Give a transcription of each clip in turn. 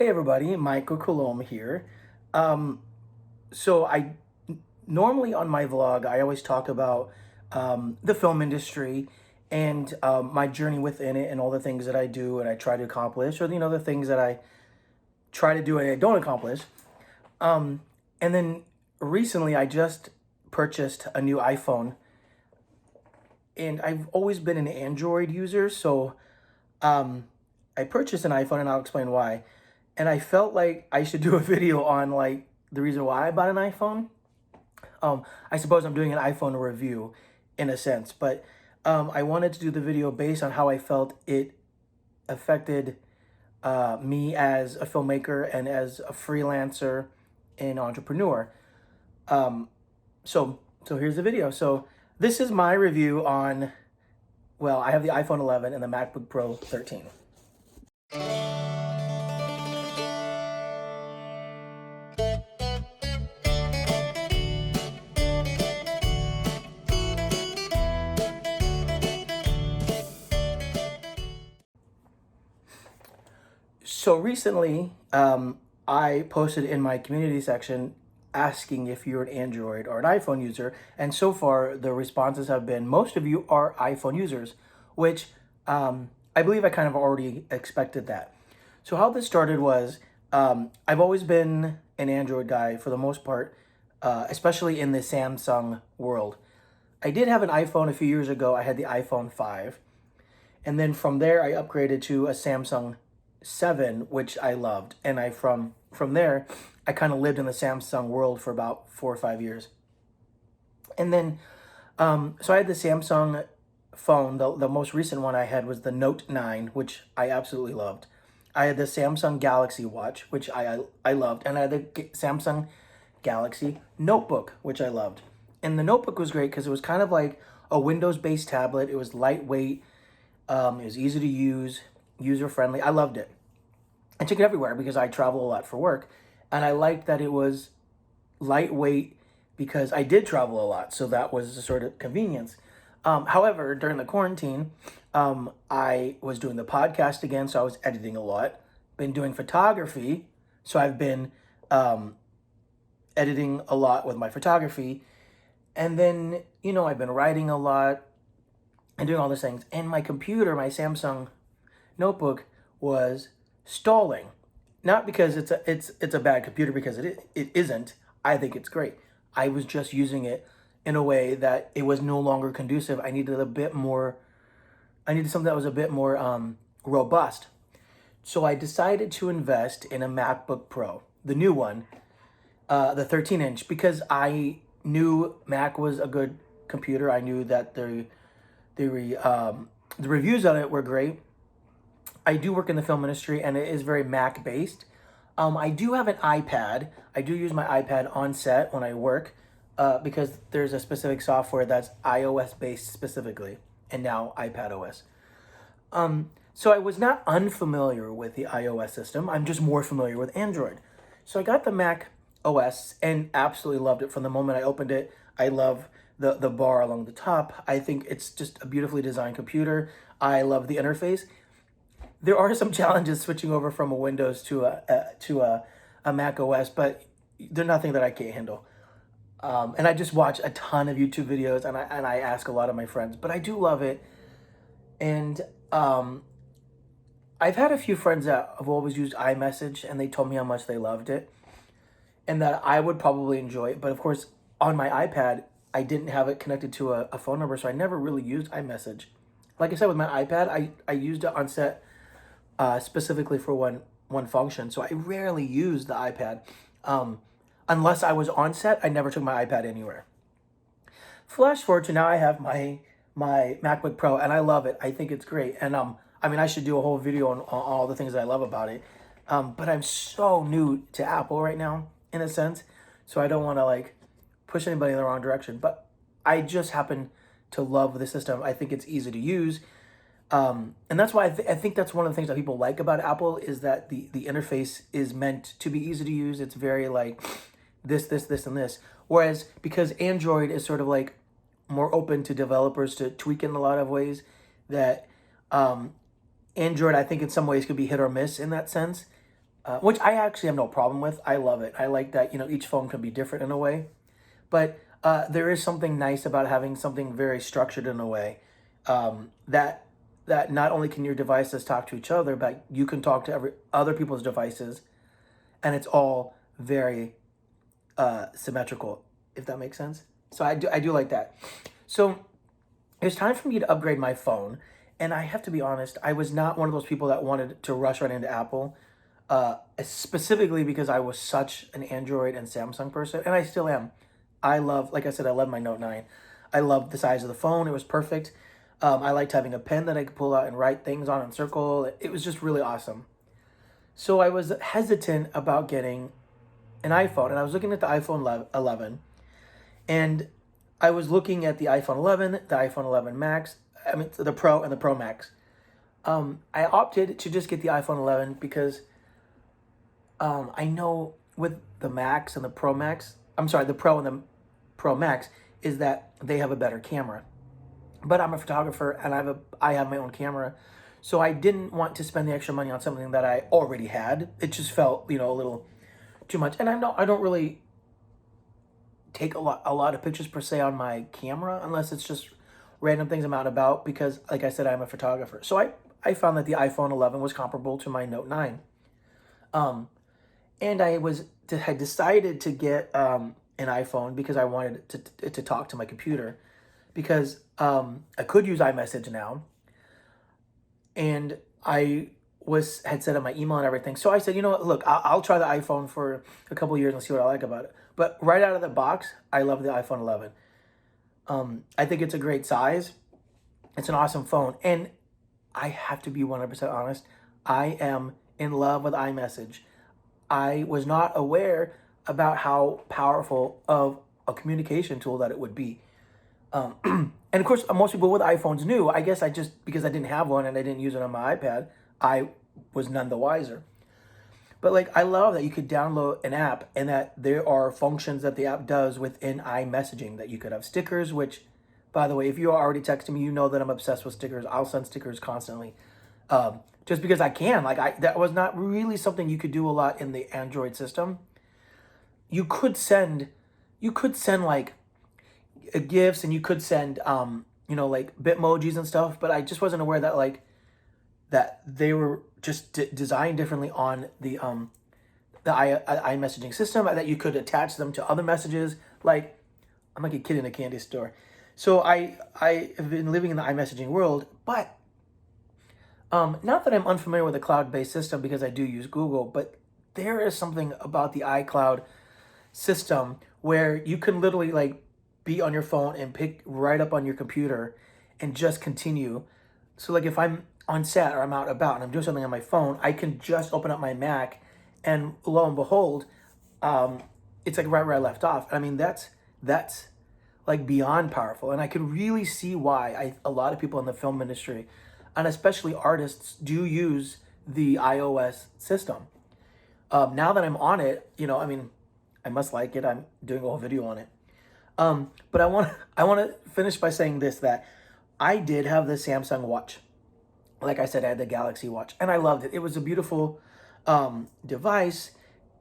Hey everybody, Michael Coulombe here. Um, so I normally on my vlog, I always talk about the film industry and my journey within it and all the things that I do and I try to accomplish, or the things that I try to do and I don't accomplish. Um, and then recently, I just purchased a new iPhone, and I've always been an Android user, so um, I purchased an iPhone, and I'll explain why. And I felt like I should do a video on like the reason why I bought an iPhone. I suppose I'm doing an iPhone review in a sense, but I wanted to do the video based on how I felt it affected me as a filmmaker and as a freelancer and entrepreneur. Um, so here's the video. So this is my review on, well, I have the iPhone 11 and the MacBook Pro 13. So recently, I posted in my community section asking if you're an Android or an iPhone user, and so far the responses have been most of you are iPhone users, which I believe I kind of already expected that. So how this started was I've always been an Android guy for the most part, especially in the Samsung world. I did have an iPhone a few years ago. I had the iPhone 5. And then from there, I upgraded to a Samsung 7, which I loved. And from there, I kind of lived in the Samsung world for about 4 or 5 years. And then, so I had the Samsung phone. The most recent one I had was the Note 9, which I absolutely loved. I had the Samsung Galaxy Watch, which I loved. And I had the Samsung Galaxy Notebook, which I loved. And the notebook was great because it was kind of like a Windows-based tablet. It was lightweight. It was easy to use, user-friendly. I loved it. I took it everywhere because I travel a lot for work. And I liked that it was lightweight because I did travel a lot. So that was a sort of convenience. However, during the quarantine, I was doing the podcast again. So I was editing a lot. Been doing photography. So I've been editing a lot with my photography. And then, I've been writing a lot and doing all these things. And my computer, my Samsung notebook, was stalling. Not because it's a bad computer, because it isn't. I think it's great. I was just using it in a way that it was no longer conducive. I needed something that was a bit more robust. So I decided to invest in a MacBook Pro, the new one, the 13-inch, because I knew Mac was a good computer. I knew that the reviews on it were great. I do work in the film industry, and it is very Mac based. I do have an iPad. I do use my iPad on set when I work because there's a specific software that's iOS based specifically, and now iPad OS. So I was not unfamiliar with the iOS system. I'm just more familiar with Android. So I got the Mac OS and absolutely loved it from the moment I opened it. I love the bar along the top. I think it's just a beautifully designed computer. I love the interface. There are some challenges switching over from a Windows to a Mac OS, but they're nothing that I can't handle. And I just watch a ton of YouTube videos, and I ask a lot of my friends, but I do love it. And I've had a few friends that have always used iMessage, and they told me how much they loved it and that I would probably enjoy it. But of course, on my iPad, I didn't have it connected to a phone number, so I never really used iMessage. Like I said, with my iPad, I used it on set specifically for one function. So I rarely used the iPad. Unless I was on set, I never took my iPad anywhere. Flash forward to now, I have my MacBook Pro, and I love it. I think it's great. And I should do a whole video on all the things that I love about it. But I'm so new to Apple right now, in a sense. So I don't want to like push anybody in the wrong direction. But I just happen to love the system. I think it's easy to use. And that's why I think that's one of the things that people like about Apple is that the interface is meant to be easy to use. It's very like this, and this. Whereas because Android is sort of like more open to developers to tweak in a lot of ways, that Android, I think in some ways could be hit or miss in that sense. which I actually have no problem with. I love it. I like that, each phone can be different in a way. But there is something nice about having something very structured in a way, that not only can your devices talk to each other, but you can talk to every other people's devices, and it's all very symmetrical, if that makes sense. So I do like that. So it was time for me to upgrade my phone, and I have to be honest, I was not one of those people that wanted to rush right into Apple, specifically because I was such an Android and Samsung person, and I still am. I love, like I said, I love my Note 9. I love the size of the phone. It was perfect. I liked having a pen that I could pull out and write things on and circle. It was just really awesome. So I was hesitant about getting an iPhone, and I was looking at the iPhone 11, and I was looking at the iPhone 11, the iPhone 11 Max, I mean the Pro and the Pro Max. I opted to just get the iPhone 11 because I know with the Max and the Pro Max, I'm sorry, the Pro and the Pro Max, is that they have a better camera. But I'm a photographer and I have my own camera, so I didn't want to spend the extra money on something that I already had. It just felt, a little too much. And I don't really take a lot of pictures per se on my camera unless it's just random things I'm out about, because like I said, I'm a photographer. So I found that the iPhone 11 was comparable to my Note 9. Um, and had decided to get an iPhone because I wanted to talk to my computer, because I could use iMessage now, and I had set up my email and everything. So I said, you know what, look, I'll try the iPhone for a couple of years and see what I like about it. But right out of the box, I love the iPhone 11. I think it's a great size. It's an awesome phone, and I have to be 100% honest. I am in love with iMessage. I was not aware about how powerful of a communication tool that it would be. And of course, most people with iPhones knew. I guess I just, because I didn't have one and I didn't use it on my iPad, I was none the wiser. But like, I love that you could download an app and that there are functions that the app does within iMessaging, that you could have stickers, which, by the way, if you're already texting me, you know that I'm obsessed with stickers. I'll send stickers constantly. Just because I can. That was not really something you could do a lot in the Android system. You could send, like gifts, and you could send like Bitmojis and stuff, but I just wasn't aware that that they were just designed differently on the iMessaging system, that you could attach them to other messages. Like, I'm like a kid in a candy store. So I have been living in the iMessaging world, but not that I'm unfamiliar with a cloud-based system, because I do use Google, but there is something about the iCloud system where you can literally like be on your phone and pick right up on your computer and just continue. So like, if I'm on set or I'm out about and I'm doing something on my phone, I can just open up my Mac, and lo and behold, it's like right where I left off. I mean, that's like beyond powerful, and I could really see why a lot of people in the film industry, and especially artists, do use the iOS system. Now that I'm on it, I mean, I must like it. I'm doing a whole video on it. But I want to finish by saying this, that I did have the Samsung watch. Like I said, I had the Galaxy watch, and I loved it. It was a beautiful device.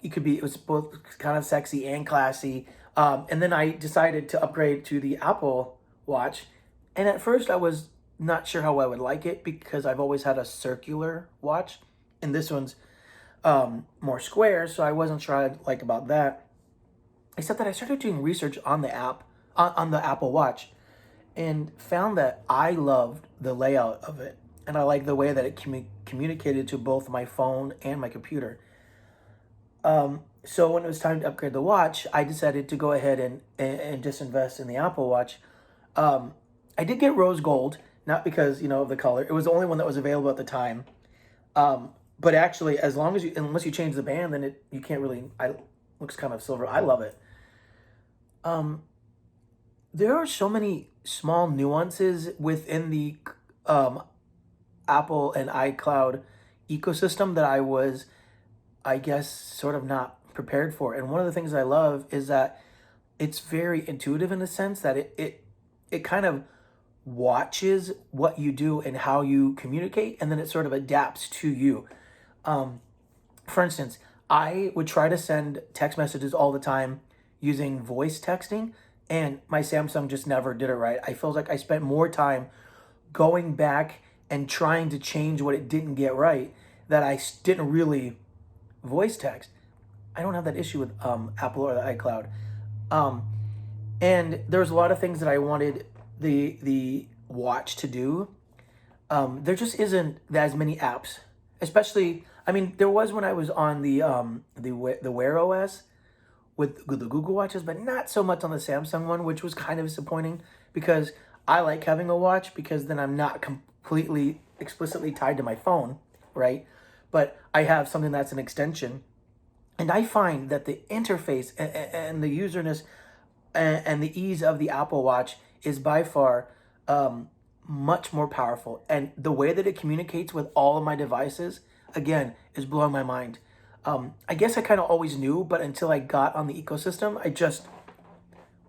It was both kind of sexy and classy. And then I decided to upgrade to the Apple Watch, and at first I was not sure how I would like it, because I've always had a circular watch, and this one's more square, so I wasn't sure I'd like about that. Except that I started doing research on the app, on the Apple Watch, and found that I loved the layout of it, and I like the way that it communicated to both my phone and my computer. So when it was time to upgrade the watch, I decided to go ahead and just invest in the Apple Watch. I did get rose gold, not because of the color. It was the only one that was available at the time. But actually, unless you change the band, then you can't really. Looks kind of silver. I love it. There are so many small nuances within the Apple and iCloud ecosystem that I was, I guess, sort of not prepared for. And one of the things I love is that it's very intuitive, in the sense that it kind of watches what you do and how you communicate, and then it sort of adapts to you. For instance, I would try to send text messages all the time using voice texting, and my Samsung just never did it right. I feel like I spent more time going back and trying to change what it didn't get right that didn't really voice text. I don't have that issue with Apple or the iCloud. Um, and there's a lot of things that I wanted the watch to do. There just isn't as many apps, especially. I mean, there was when I was on the Wear OS with the Google watches, but not so much on the Samsung one, which was kind of disappointing because I like having a watch because then I'm not completely explicitly tied to my phone, right? But I have something that's an extension, and I find that the interface and the userness and the ease of the Apple Watch is by far much more powerful. And the way that it communicates with all of my devices, again, is blowing my mind. I guess I kind of always knew, but until I got on the ecosystem, I just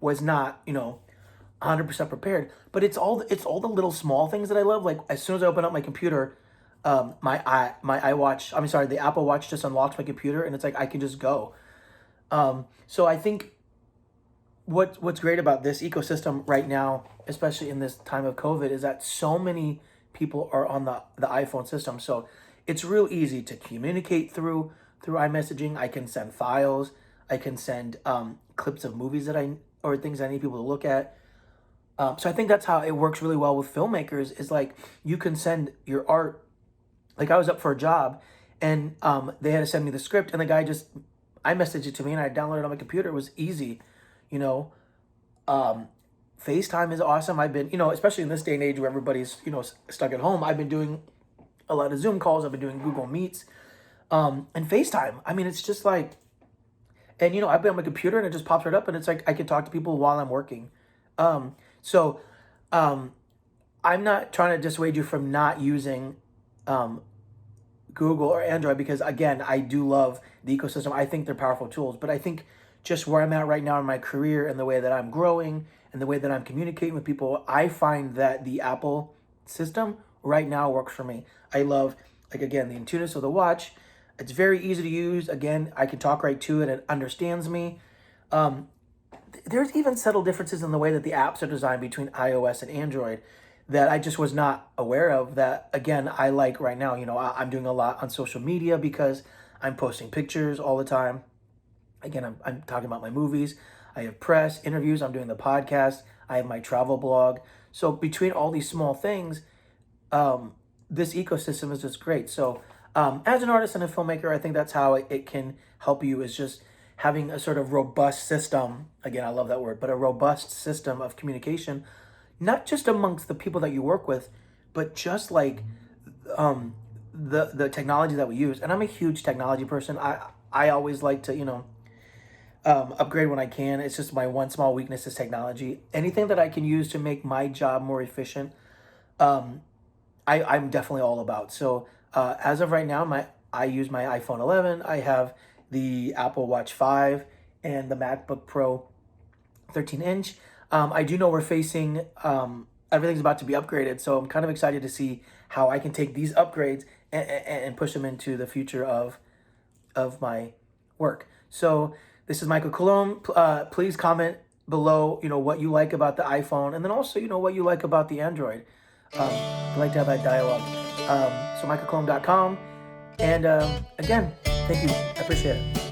was not, 100% prepared. But it's all the little small things that I love. Like as soon as I open up my computer, my iWatch, I'm sorry, the Apple Watch just unlocks my computer, and it's like I can just go. So I think what's great about this ecosystem right now, especially in this time of COVID, is that so many people are on the iPhone system. So it's real easy to communicate through iMessaging. I can send files. I can send clips of movies or things I need people to look at. So I think that's how it works really well with filmmakers. Is like you can send your art. Like I was up for a job, and they had to send me the script, and the guy just I messaged it to me, and I downloaded it on my computer. It was easy, you know. FaceTime is awesome. I've been, especially in this day and age where everybody's, stuck at home. I've been doing a lot of Zoom calls. I've been doing Google Meets, and FaceTime. I mean, it's just like, and I've been on my computer and it just pops right up, and it's like I can talk to people while I'm working. So, I'm not trying to dissuade you from not using Google or Android because again, I do love the ecosystem. I think they're powerful tools, but I think just where I'm at right now in my career and the way that I'm growing and the way that I'm communicating with people, I find that the Apple system right now works for me. I love, like again, the intuitiveness of the watch. It's very easy to use. Again, I can talk right to it. It understands me. There's even subtle differences in the way that the apps are designed between iOS and Android that I just was not aware of that, again, I like right now. I'm doing a lot on social media because I'm posting pictures all the time. Again, I'm talking about my movies. I have press, interviews. I'm doing the podcast. I have my travel blog. So between all these small things, this ecosystem is just great. So as an artist and a filmmaker, I think that's how it can help you is just having a sort of robust system. Again, I love that word, but a robust system of communication, not just amongst the people that you work with, but just like the technology that we use. And I'm a huge technology person. I always like to, upgrade when I can. It's just my one small weakness is technology. Anything that I can use to make my job more efficient, I'm definitely all about. So as of right now, I use my iPhone 11. I have the Apple Watch 5 and the MacBook Pro 13-inch. I do know we're facing everything's about to be upgraded, so I'm kind of excited to see how I can take these upgrades and push them into the future of my work. So this is Michael Coulombe. Please comment below, what you like about the iPhone, and then also, what you like about the Android. I'd like to have that dialogue. So michaelcoulombe.com. And again, thank you. I appreciate it.